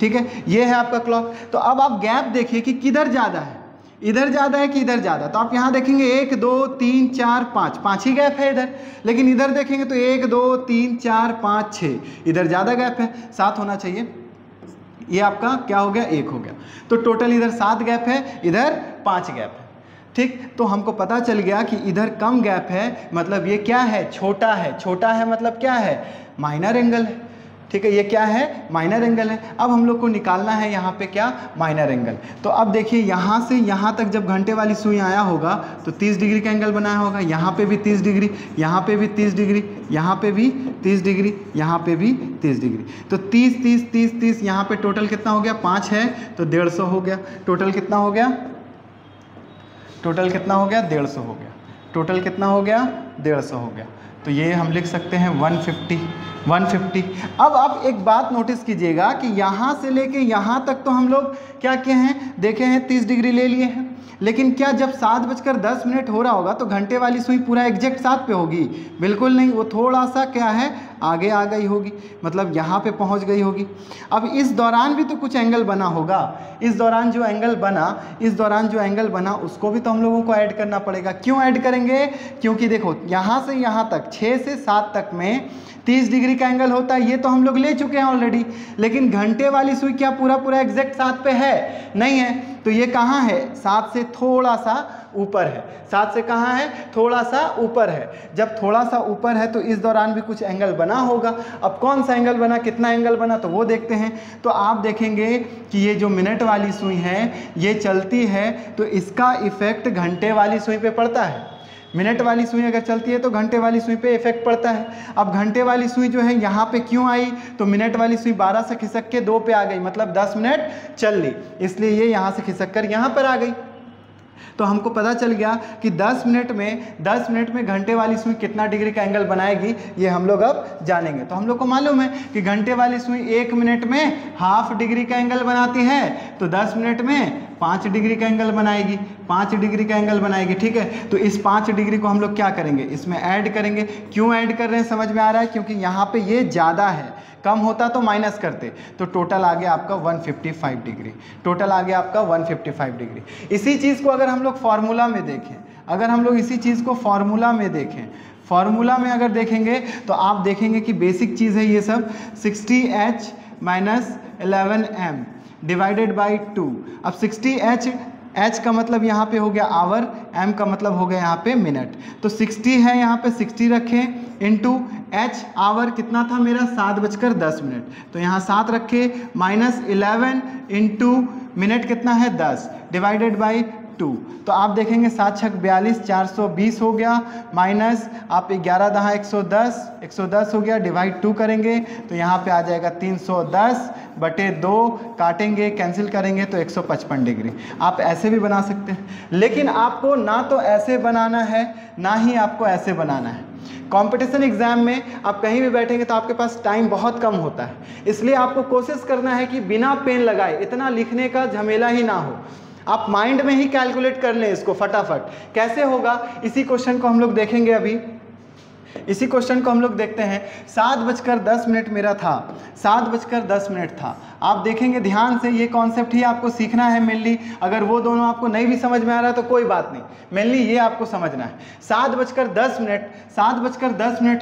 ठीक है, ये है आपका क्लॉक। तो अब आप गैप देखिए कि किधर ज़्यादा है, इधर ज़्यादा है कि इधर ज़्यादा। तो आप यहाँ देखेंगे 1 2 3 4 5, 5 ही गैप है इधर। लेकिन इधर देखेंगे तो 1 2 3 4 5 6, इधर ज़्यादा गैप है, 7 होना चाहिए। ये आपका क्या हो गया 1 हो गया। तो टोटल इधर 7 गैप है, इधर 5 गैप है। ठीक, तो हमको पता चल गया कि इधर कम गैप है, मतलब ये क्या है, छोटा है। छोटा है मतलब क्या है, माइनर एंगल है। ठीक है, ये क्या है, माइनर एंगल है। अब हम लोग को निकालना है यहाँ पे क्या, माइनर एंगल। तो अब देखिए यहाँ से यहाँ तक जब घंटे वाली सुई आया होगा तो 30 डिग्री का एंगल बनाया होगा। यहाँ पे भी 30 डिग्री, यहाँ पे भी 30 डिग्री, यहाँ पे भी 30 डिग्री, यहाँ पे भी 30 डिग्री। तो 30 30 30 30, यहाँ पे टोटल कितना हो गया, 5 है तो 150 हो गया। टोटल कितना हो गया, टोटल कितना हो गया, 150 हो गया। टोटल कितना हो गया, 150 हो गया। तो ये हम लिख सकते हैं 150। अब आप एक बात नोटिस कीजिएगा कि यहाँ से लेके यहाँ तक तो हम लोग क्या किए हैं, देखे हैं 30 डिग्री ले लिए हैं। लेकिन क्या जब 7:10 हो रहा होगा तो घंटे वाली सुई पूरा एग्जैक्ट 7 पे होगी? बिल्कुल नहीं, वो थोड़ा सा क्या है आगे आ गई होगी, मतलब यहाँ पे पहुँच गई होगी। अब इस दौरान भी तो कुछ एंगल बना होगा। इस दौरान जो एंगल बना उसको भी तो हम लोगों को ऐड करना पड़ेगा। क्यों ऐड करेंगे, क्योंकि देखो यहाँ से यहाँ तक 6 से 7 तक में 30 डिग्री का एंगल होता है, ये तो हम लोग ले चुके हैं ऑलरेडी। लेकिन घंटे वाली सुई क्या पूरा एग्जैक्ट 7 पे है? नहीं है। तो ये कहाँ है, 7 से थोड़ा सा ऊपर है। 7 से कहाँ है, थोड़ा सा ऊपर है। जब थोड़ा सा ऊपर है तो इस दौरान भी कुछ एंगल बना होगा। अब कौन सा एंगल बना, कितना एंगल बना, तो वो देखते हैं। तो आप देखेंगे कि ये जो मिनट वाली सुई है ये चलती है तो इसका इफेक्ट घंटे वाली सुई पे पड़ता है। मिनट वाली सुई अगर चलती है तो घंटे वाली सुई पे इफेक्ट पड़ता है। अब घंटे वाली सुई जो है यहाँ पे क्यों आई, तो मिनट वाली सुई 12 से खिसक के 2 पे आ गई, मतलब 10 मिनट चल ली, इसलिए ये यहाँ से खिसक कर यहाँ पर आ गई। तो हमको पता चल गया कि 10 मिनट में घंटे वाली सुई कितना डिग्री का एंगल बनाएगी, ये हम लोग अब जानेंगे। तो हम लोग को मालूम है कि घंटे वाली सुई 1 मिनट में हाफ डिग्री का एंगल बनाती है, तो 10 मिनट में 5 डिग्री का एंगल बनाएगी, 5 डिग्री का एंगल बनाएगी। ठीक है, तो इस 5 डिग्री को हम लोग क्या करेंगे, इसमें ऐड करेंगे। क्यों ऐड कर रहे हैं समझ में आ रहा है, क्योंकि यहाँ पे ये ज़्यादा है, कम होता तो माइनस करते। तो टोटल आ गया आपका 155 डिग्री। टोटल आ गया आपका 155 डिग्री। इसी चीज़ को अगर हम लोग फार्मूला में देखें, फार्मूला में अगर देखेंगे तो आप देखेंगे कि बेसिक चीज़ है ये सब, 60H - 11M डिवाइडेड बाई 2। अब 60H का मतलब यहाँ पे हो गया आवर, M का मतलब हो गया यहाँ पे मिनट। तो 60 है, यहाँ पे 60 रखें, इंटू H आवर कितना था मेरा 7:10। तो यहाँ 7 रखे, -11 इंटू मिनट कितना है 10 डिवाइडेड बाई 2। तो आप देखेंगे 7 छक 42, 420 हो गया, माइनस आप 11 दहा 110 हो गया, डिवाइड 2 करेंगे तो यहाँ पे आ जाएगा 310/2, काटेंगे कैंसिल करेंगे तो 155 डिग्री। आप ऐसे भी बना सकते हैं, लेकिन आपको ना तो ऐसे बनाना है ना ही आपको ऐसे बनाना है। कंपटीशन एग्जाम में आप कहीं भी बैठेंगे तो आपके पास टाइम बहुत कम होता है, इसलिए आपको कोशिश करना है कि बिना पेन लगाए इतना लिखने का झमेला ही ना हो, आप माइंड में ही कैलकुलेट कर लें इसको फटाफट। कैसे होगा, इसी क्वेश्चन को हम लोग देखेंगे अभी। इसी क्वेश्चन को हम लोग देखते हैं। 7:10 मेरा था, 7:10 था। आप देखेंगे ध्यान से, ये कॉन्सेप्ट ही आपको सीखना है मेनली। अगर वो दोनों आपको नहीं भी समझ में आ रहा है तो कोई बात नहीं, मेनली ये आपको समझना है। 7:10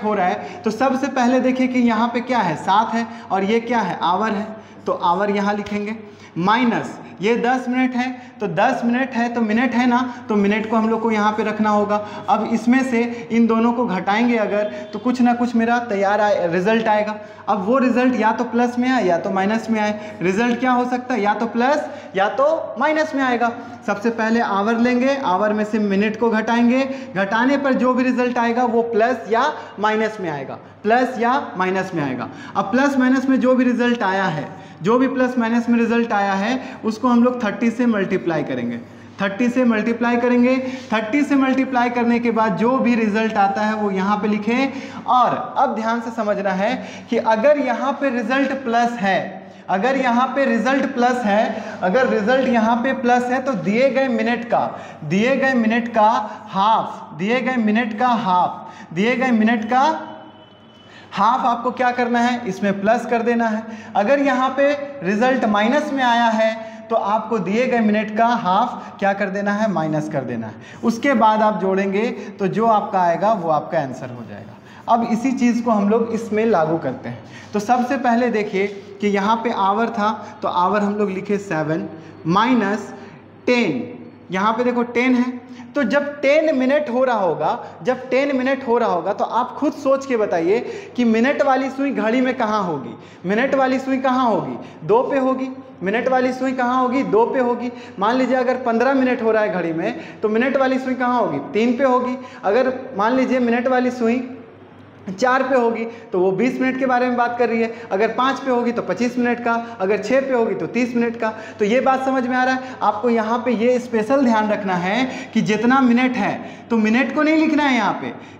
हो रहा है तो सबसे पहले देखिए कि यहाँ पे क्या है, 7 है और ये क्या है, आवर है। तो आवर यहाँ लिखेंगे, माइनस ये 10 मिनट है, तो 10 मिनट है तो मिनट है ना, तो मिनट को हम लोग को यहाँ पे रखना होगा। अब इसमें से इन दोनों को घटाएंगे अगर, तो कुछ ना कुछ मेरा तैयार रिजल्ट आएगा। अब वो रिजल्ट या तो प्लस में आए या तो माइनस में आए। रिजल्ट क्या हो सकता है, या तो प्लस या तो माइनस में आएगा। सबसे पहले आवर लेंगे, आवर में से मिनट को घटाएंगे, घटाने पर जो भी रिजल्ट आएगा वो प्लस या माइनस में आएगा, प्लस या माइनस में आएगा। अब प्लस माइनस में जो भी रिजल्ट आया है, जो भी प्लस माइनस में रिजल्ट आया है उसको हम लोग 30 से मल्टीप्लाई करेंगे। 30 से मल्टीप्लाई करेंगे, 30 से मल्टीप्लाई करने के बाद जो भी रिजल्ट आता है वो यहाँ पे लिखें। और अब ध्यान से समझना है कि अगर यहाँ पे रिजल्ट प्लस है अगर यहाँ पे रिजल्ट प्लस है, अगर रिजल्ट यहाँ पे प्लस है तो दिए गए मिनट का हाफ आपको क्या करना है, इसमें प्लस कर देना है। अगर यहाँ पे रिजल्ट माइनस में आया है तो आपको दिए गए मिनट का हाफ क्या कर देना है, माइनस कर देना है। उसके बाद आप जोड़ेंगे तो जो आपका आएगा वो आपका आंसर हो जाएगा। अब इसी चीज़ को हम लोग इसमें लागू करते हैं। तो सबसे पहले देखिए कि यहाँ पे आवर था तो आवर हम लोग लिखे 7 माइनस 10, यहाँ पे देखो 10 है। तो जब 10 मिनट हो रहा होगा, तो आप खुद सोच के बताइए कि मिनट वाली सुई घड़ी में कहाँ होगी, मिनट वाली सुई कहाँ होगी, 2 पे होगी। मिनट वाली सुई कहाँ होगी, 2 पे होगी। मान लीजिए अगर 15 मिनट हो रहा है घड़ी में तो मिनट वाली सुई कहाँ होगी, 3 पे होगी। अगर मान लीजिए मिनट वाली सुई 4 पे होगी तो वो 20 मिनट के बारे में बात कर रही है। अगर 5 पे होगी तो 25 मिनट का, अगर 6 पे होगी तो 30 मिनट का। तो ये बात समझ में आ रहा है आपको। यहाँ पे ये स्पेशल ध्यान रखना है कि जितना मिनट है तो मिनट को नहीं लिखना है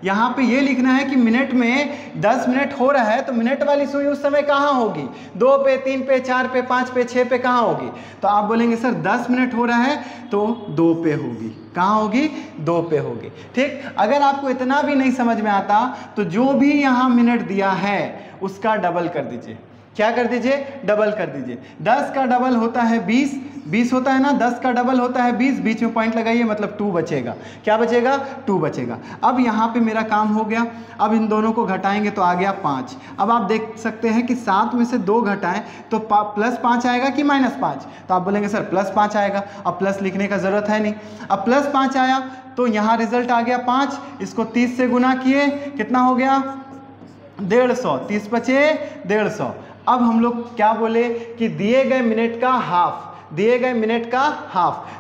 यहाँ पे ये लिखना है कि मिनट में 10 मिनट हो रहा है तो मिनट वाली सुई उस समय कहाँ होगी, 2 पे, 3 पे, 4 पे, 5 पे, 6 पे कहाँ होगी। तो आप बोलेंगे सर 10 मिनट हो रहा है तो 2 पे होगी। कहाँ होगी, 2 पे होगी। ठीक, अगर आपको इतना भी नहीं समझ में आता तो जो भी यहाँ मिनट दिया है उसका डबल कर दीजिए। क्या कर दीजिए, डबल कर दीजिए। 10 का डबल होता है 20 होता है ना, 10 का डबल होता है 20, बीच में पॉइंट लगाइए, मतलब 2 बचेगा। क्या बचेगा, 2 बचेगा। अब यहाँ पे मेरा काम हो गया। अब इन दोनों को घटाएंगे तो आ गया 5। अब आप देख सकते हैं कि 7 में से 2 घटाएं तो +5 आएगा कि -5। तो आप बोलेंगे सर +5 आएगा। अब प्लस लिखने का ज़रूरत है नहीं। अब +5 आया तो यहाँ रिजल्ट आ गया 5। इसको 30 से गुना किए, कितना हो गया, 150। 30 बचे 150। अब हम लोग क्या बोले कि दिए गए मिनट का हाफ,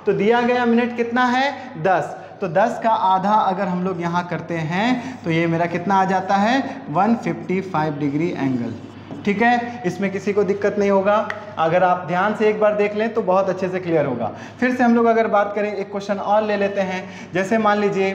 तो दिया गया मिनट कितना है, 10। तो 10 का आधा अगर हम लोग यहाँ करते हैं तो ये मेरा कितना आ जाता है, 155 डिग्री एंगल। ठीक है, इसमें किसी को दिक्कत नहीं होगा। अगर आप ध्यान से एक बार देख लें तो बहुत अच्छे से क्लियर होगा। फिर से हम लोग अगर बात करें, एक क्वेश्चन और ले लेते हैं। जैसे मान लीजिए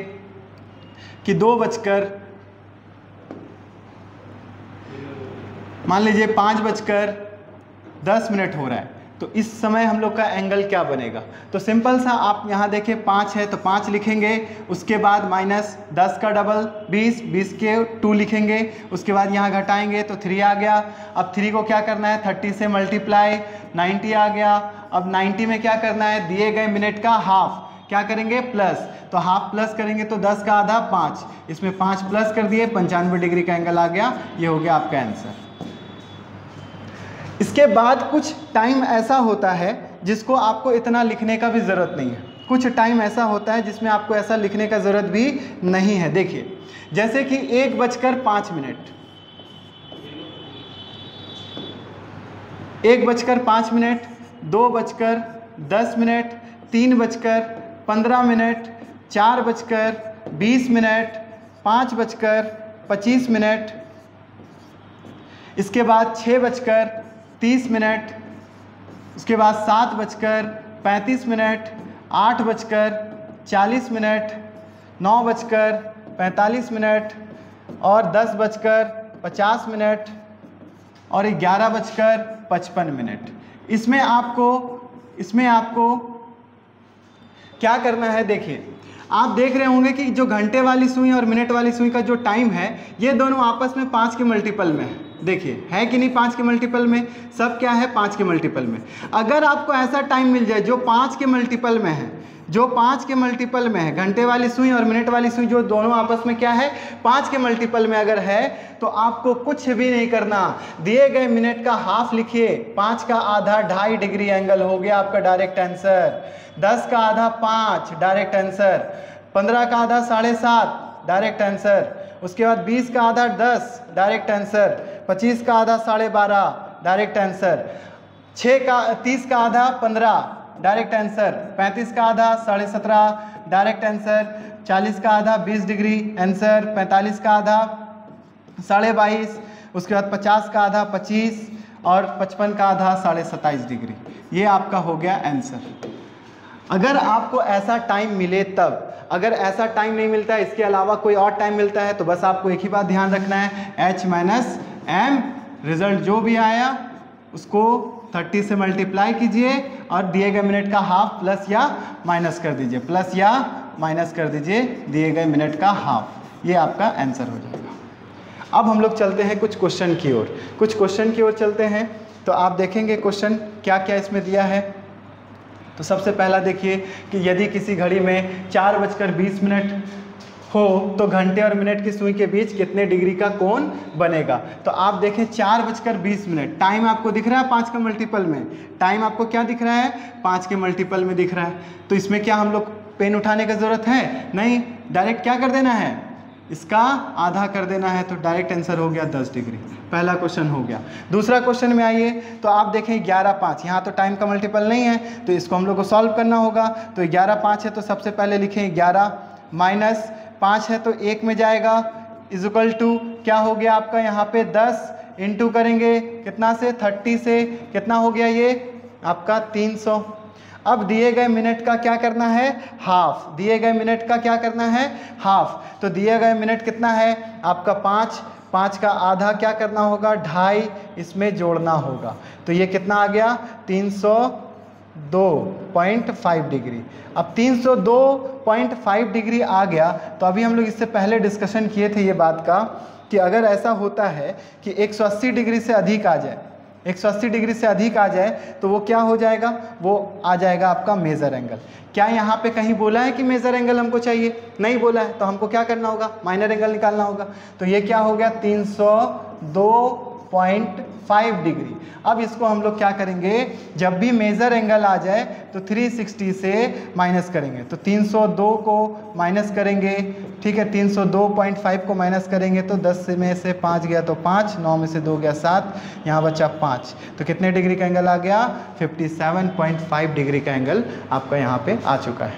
कि 5:10 हो रहा है, तो इस समय हम लोग का एंगल क्या बनेगा। तो सिंपल सा, आप यहाँ देखिए 5 है तो 5 लिखेंगे। उसके बाद माइनस 10 का डबल 20 के 2 लिखेंगे। उसके बाद यहाँ घटाएंगे तो 3 आ गया। अब 3 को क्या करना है, 30 से मल्टीप्लाई, 90 आ गया। अब 90 में क्या करना है, दिए गए मिनट का हाफ क्या करेंगे, प्लस। तो हाफ प्लस करेंगे तो 10 का आधा 5, इसमें 5 प्लस कर दिए, 95 डिग्री का एंगल आ गया। ये हो गया आपका आंसर। इसके बाद कुछ टाइम ऐसा होता है जिसको आपको इतना लिखने का भी ज़रूरत नहीं है। कुछ टाइम ऐसा होता है जिसमें आपको ऐसा लिखने का ज़रूरत भी नहीं है। देखिए, जैसे कि 1:05 minute, 1:05 minute, 2:10 minute, 3:15 minute, 4:20 minute, 5:25 minute, इसके बाद 6:30 मिनट, उसके बाद 7:35 मिनट, 8:40 मिनट, 9:45 मिनट और 10:50 मिनट और 11:55 मिनट। इसमें आपको क्या करना है, देखिए आप देख रहे होंगे कि जो घंटे वाली सुई और मिनट वाली सुई का जो टाइम है ये दोनों आपस में 5 के मल्टीपल में है। देखिए है कि नहीं, 5 के मल्टीपल में, सब क्या है, 5 के मल्टीपल में। अगर आपको ऐसा टाइम मिल जाए जो 5 के मल्टीपल में है, जो 5 के मल्टीपल में है, घंटे वाली सुई और मिनट वाली सुई जो दोनों आपस में क्या है, 5 के मल्टीपल में अगर है, तो आपको कुछ भी नहीं करना। दिए गए मिनट का हाफ लिखिए, 5 का आधा 2.5 डिग्री एंगल हो गया आपका डायरेक्ट आंसर। 10 का आधा 5 डायरेक्ट आंसर, 15 का आधा 7.5 डायरेक्ट आंसर, उसके बाद 20 का आधा 10 डायरेक्ट आंसर, 25 का आधा 12.5 डायरेक्ट आंसर, 30 का आधा 15 डायरेक्ट आंसर, 35 का आधा 17.5 डायरेक्ट आंसर, 40 का आधा 20 डिग्री आंसर, 45 का आधा 22.5, उसके बाद 50 का आधा 25 और 55 का आधा 27.5 डिग्री। ये आपका हो गया आंसर। अगर आपको ऐसा टाइम मिले तब, अगर ऐसा टाइम नहीं मिलता है, इसके अलावा कोई और टाइम मिलता है, तो बस आपको एक ही बात ध्यान रखना है, H - M, रिजल्ट जो भी आया उसको 30 से मल्टीप्लाई कीजिए और दिए गए मिनट का हाफ प्लस या माइनस कर दीजिए, प्लस या माइनस कर दीजिए दिए गए मिनट का हाफ। ये आपका आंसर हो जाएगा। अब हम लोग चलते हैं कुछ क्वेश्चन की ओर, कुछ क्वेश्चन की ओर चलते हैं। तो आप देखेंगे क्वेश्चन क्या क्या इसमें दिया है। तो सबसे पहला देखिए कि यदि किसी घड़ी में 4:20 हो तो घंटे और मिनट की सुई के बीच कितने डिग्री का कोण बनेगा। तो आप देखें 4:20, टाइम आपको दिख रहा है 5 के मल्टीपल में, टाइम आपको क्या दिख रहा है 5 के मल्टीपल में दिख रहा है। तो इसमें क्या हम लोग पेन उठाने की ज़रूरत है नहीं, डायरेक्ट क्या कर देना है, इसका आधा कर देना है। तो डायरेक्ट आंसर हो गया 10 डिग्री। पहला क्वेश्चन हो गया। दूसरा क्वेश्चन में आइए तो आप देखें 11:05, यहाँ तो टाइम का मल्टीपल नहीं है तो इसको हम लोग को सॉल्व करना होगा। तो 11:05 है तो सबसे पहले लिखें 11 माइनस 5 है तो 1 में जाएगा, इज इक्वल टू क्या हो गया आपका यहाँ पे 10 इंटू करेंगे कितना से 30 से, कितना हो गया ये आपका 300। अब दिए गए मिनट का क्या करना है हाफ, दिए गए मिनट का क्या करना है हाफ। तो दिए गए मिनट कितना है आपका 5, 5 का आधा क्या करना होगा 2.5, इसमें जोड़ना होगा। तो ये कितना आ गया 302.5 डिग्री। अब 302.5 डिग्री आ गया। तो अभी हम लोग इससे पहले डिस्कशन किए थे ये बात का कि अगर ऐसा होता है कि 180 डिग्री से अधिक आ जाए, 180 डिग्री से अधिक आ जाए तो वो क्या हो जाएगा, वो आ जाएगा आपका मेजर एंगल। क्या यहाँ पे कहीं बोला है कि मेजर एंगल हमको चाहिए, नहीं बोला है। तो हमको क्या करना होगा माइनर एंगल निकालना होगा। तो ये क्या हो गया 302.5 डिग्री। अब इसको हम लोग क्या करेंगे, जब भी मेजर एंगल आ जाए तो 360 से माइनस करेंगे। तो 302 को माइनस करेंगे, ठीक है 302.5 को माइनस करेंगे तो 10 में से 5 गया तो 5, 9 में से 2 गया 7, यहाँ बचा 5। तो कितने डिग्री का एंगल आ गया 57.5 डिग्री का एंगल आपका यहाँ पे आ चुका है।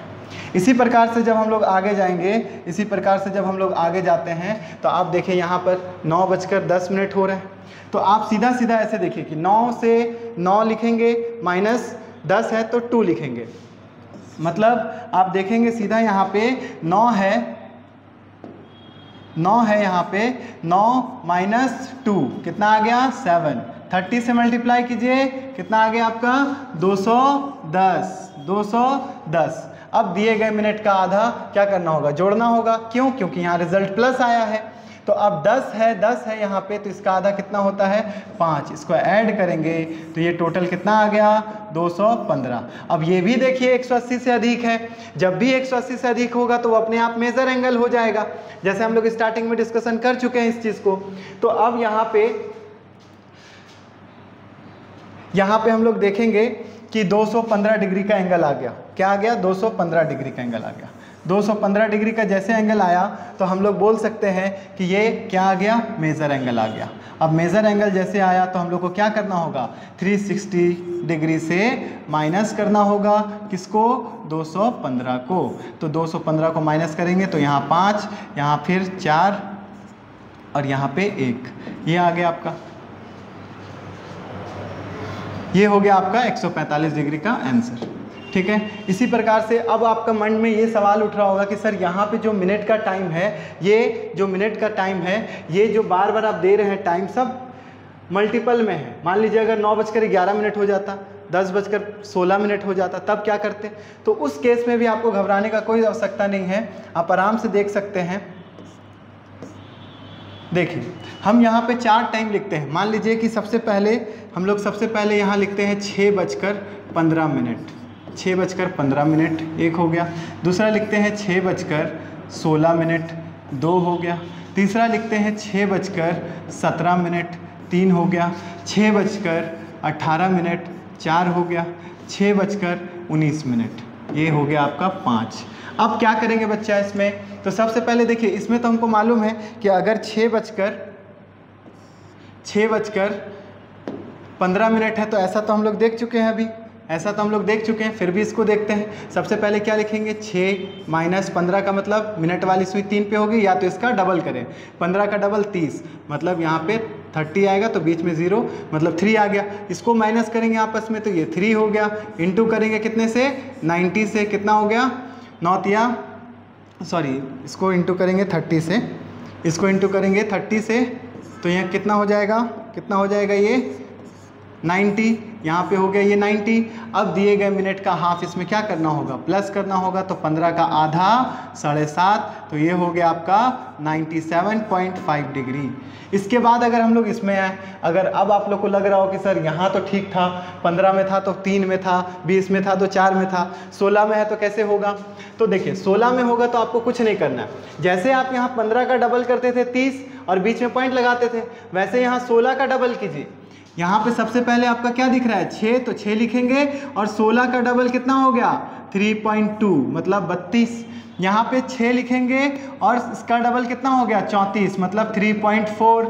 इसी प्रकार से जब हम लोग आगे जाएंगे, इसी प्रकार से जब हम लोग आगे जाते हैं तो आप देखें यहाँ पर 9:10 हो रहा है। तो आप सीधा सीधा ऐसे देखिए कि 9 से 9 लिखेंगे माइनस 10 है तो 2 लिखेंगे। मतलब आप देखेंगे सीधा यहाँ पे 9 है, 9 है यहाँ पे, 9 माइनस 2 कितना आ गया 7। 30 से मल्टीप्लाई कीजिए कितना आ गया आपका 210। अब दिए गए मिनट का आधा क्या करना होगा जोड़ना होगा। क्यों, क्योंकि यहाँ रिजल्ट प्लस आया है। तो अब 10 है यहाँ पे तो इसका आधा कितना होता है 5, इसको ऐड करेंगे तो ये टोटल कितना आ गया 215। अब ये भी देखिए 180 से अधिक है, जब भी 180 से अधिक होगा तो वो अपने आप मेजर एंगल हो जाएगा, जैसे हम लोग स्टार्टिंग में डिस्कशन कर चुके हैं इस चीज़ को। तो अब यहाँ पे हम लोग देखेंगे कि 215 डिग्री का एंगल आ गया। क्या आ गया 215 डिग्री का एंगल आ गया। 215 डिग्री का जैसे एंगल आया तो हम लोग बोल सकते हैं कि ये क्या आ गया मेजर एंगल आ गया। अब मेजर एंगल जैसे आया तो हम लोग को क्या करना होगा 360 डिग्री से माइनस करना होगा किसको 215 को। तो 215 को माइनस करेंगे तो यहाँ 5, यहाँ फिर 4 और यहाँ पे 1, ये आ गया आपका, ये हो गया आपका 145 डिग्री का आंसर। ठीक है। इसी प्रकार से अब आपका मन में ये सवाल उठ रहा होगा कि सर यहाँ पे जो मिनट का टाइम है, ये जो मिनट का टाइम है, ये जो बार बार आप दे रहे हैं टाइम सब मल्टीपल में है। मान लीजिए अगर 9:11 हो जाता, 10:16 हो जाता, तब क्या करते। तो उस केस में भी आपको घबराने का कोई आवश्यकता नहीं है, आप आराम से देख सकते हैं। देखिए हम यहाँ पे 4 टाइम लिखते हैं। मान लीजिए कि हम लोग सबसे पहले यहाँ लिखते हैं 6:15, 6:15 एक हो गया। दूसरा लिखते हैं 6:16, 2 हो गया। तीसरा लिखते हैं 6:17, 3 हो गया। 6:18, 4 हो गया। 6:19, ये हो गया आपका 5। अब क्या करेंगे बच्चा इसमें, तो सबसे पहले देखिए इसमें तो हमको मालूम है कि अगर 6:15 है तो ऐसा तो हम लोग देख चुके हैं अभी, ऐसा तो हम लोग देख चुके हैं, फिर भी इसको देखते हैं। सबसे पहले क्या लिखेंगे 6 - 15 का मतलब मिनट वाली सुई 3 पे होगी, या तो इसका डबल करें, 15 का डबल 30, मतलब यहाँ पे 30 आएगा तो बीच में 0 मतलब 3 आ गया। इसको माइनस करेंगे आपस में तो ये 3 हो गया। इंटू करेंगे कितने से 90 से, कितना हो गया 9 इसको इंटू करेंगे 30 से, इसको इंटू करेंगे 30 से तो यहाँ कितना हो जाएगा ये 90, यहाँ पे हो गया ये 90। अब दिए गए मिनट का हाफ इसमें क्या करना होगा, प्लस करना होगा, तो 15 का आधा 7.5, तो ये हो गया आपका 97.5 डिग्री। इसके बाद अगर हम लोग इसमें आए, अगर अब आप लोग को लग रहा हो कि सर यहाँ तो ठीक था, 15 में था तो 3 में था, 20 में था तो 4 में था, 16 में है तो कैसे होगा, तो देखिए 16 में होगा तो आपको कुछ नहीं करना है। जैसे आप यहाँ 15 का डबल करते थे 30 और बीच में पॉइंट लगाते थे, वैसे यहाँ 16 का डबल कीजिए। यहाँ पे सबसे पहले आपका क्या दिख रहा है 6, तो 6 लिखेंगे और 16 का डबल कितना हो गया 3.2 मतलब 32। यहाँ पे 6 लिखेंगे और इसका डबल कितना हो गया 34 मतलब 3.4।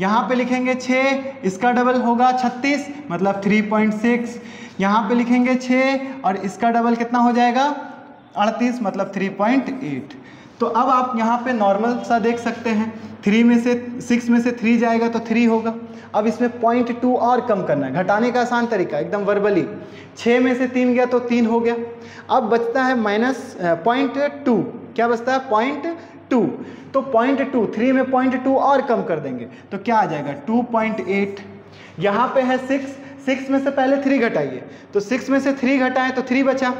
यहाँ पे लिखेंगे 6, इसका डबल होगा 36 मतलब 3.6। यहाँ पे लिखेंगे 6 और इसका डबल कितना हो जाएगा 38 मतलब 3.8। तो अब आप यहाँ पे नॉर्मल सा देख सकते हैं, 6 में से 3 जाएगा तो 3 होगा। अब इसमें 0.2 और कम करना है, घटाने का आसान तरीका एकदम वर्बली। 6 में से 3 गया तो 3 हो गया। अब बचता है -0.2, क्या बचता है 0.2, तो 0.2, 3 में 0.2 और कम कर देंगे तो क्या आ जाएगा 2.8। यहाँ पे है 6 में से पहले 3 घटाइए, तो 6 में से 3 घटाएं तो 3 बचा।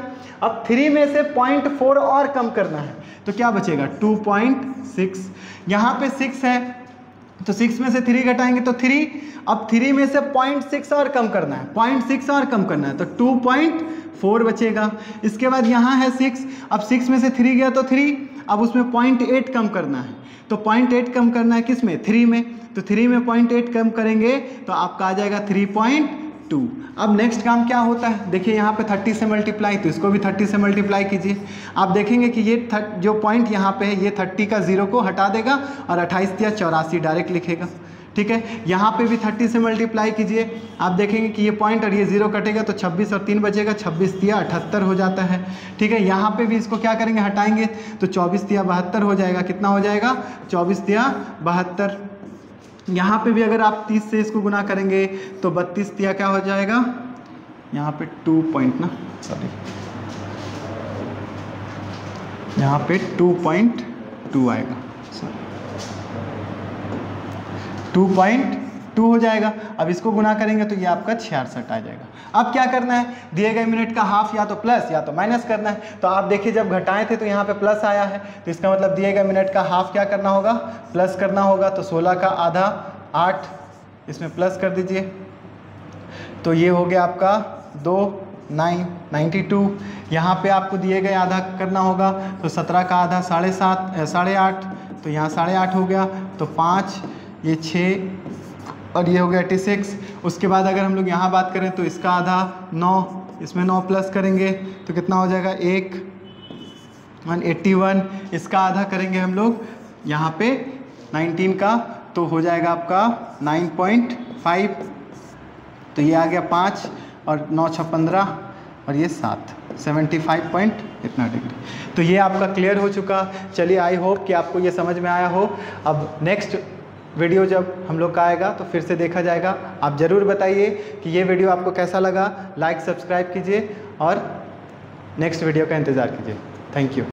अब 3 में से 0.4 और कम करना है तो क्या बचेगा 2.6। यहाँ पे 6 है तो 6 में से 3 घटाएंगे तो 3। अब 3 में से 0.6 और कम करना है, 0.6 और कम करना है तो 2.4 बचेगा। इसके बाद यहाँ है 6, अब 6 में से 3 गया तो 3, अब उसमें 0.8 कम करना है, तो 0.8 कम करना है किस में 3 में, तो 3 में 0.8 कम करेंगे तो आपका आ जाएगा 3.2। अब नेक्स्ट काम क्या होता है, देखिए यहाँ पे 30 से मल्टीप्लाई, तो इसको भी 30 से मल्टीप्लाई कीजिए। आप देखेंगे कि ये जो पॉइंट यहाँ पे है ये 30 का 0 को हटा देगा और 28 या 84 डायरेक्ट लिखेगा। ठीक है, यहाँ पे भी 30 से मल्टीप्लाई कीजिए, आप देखेंगे कि ये पॉइंट और ये 0 कटेगा तो 26 और 3 बचेगा, 26 या 78 हो जाता है। ठीक है, यहाँ पे भी इसको क्या करेंगे हटाएंगे तो 24 या 72 हो जाएगा। कितना हो जाएगा 24 या 72। यहाँ पे भी अगर आप 30 से इसको गुना करेंगे तो 32 या क्या हो जाएगा, यहाँ पे 2 पॉइंट ना, सॉरी, यहाँ पे 2.2 आएगा, 2.2 हो जाएगा। अब इसको गुना करेंगे तो ये आपका 66 आ जाएगा। अब क्या करना है, दिए गए मिनट का हाफ या तो प्लस या तो माइनस करना है। तो आप देखिए जब घटाए थे तो यहाँ पे प्लस आया है, तो इसका मतलब दिए गए मिनट का हाफ क्या करना होगा, प्लस करना होगा। तो 16 का आधा 8, इसमें प्लस कर दीजिए तो ये हो गया आपका 2 9 92। यहाँ पे आपको दिए गए आधा करना होगा, तो 17 का आधा 8.5, तो यहाँ 8.5 हो गया, तो 5 ये 6 और ये हो गया 86। उसके बाद अगर हम लोग यहाँ बात करें तो इसका आधा 9, इसमें 9 प्लस करेंगे तो कितना हो जाएगा 181। इसका आधा करेंगे हम लोग यहाँ पे 19 का, तो हो जाएगा आपका 9.5, तो ये आ गया 5 और 9 6 15 और ये 7, 75 पॉइंट इतना डिग्री। तो ये आपका क्लियर हो चुका। चलिए, आई होप कि आपको ये समझ में आया हो। अब नेक्स्ट वीडियो जब हम लोग का आएगा तो फिर से देखा जाएगा। आप ज़रूर बताइए कि ये वीडियो आपको कैसा लगा, लाइक सब्सक्राइब कीजिए और नेक्स्ट वीडियो का इंतज़ार कीजिए। Thank you.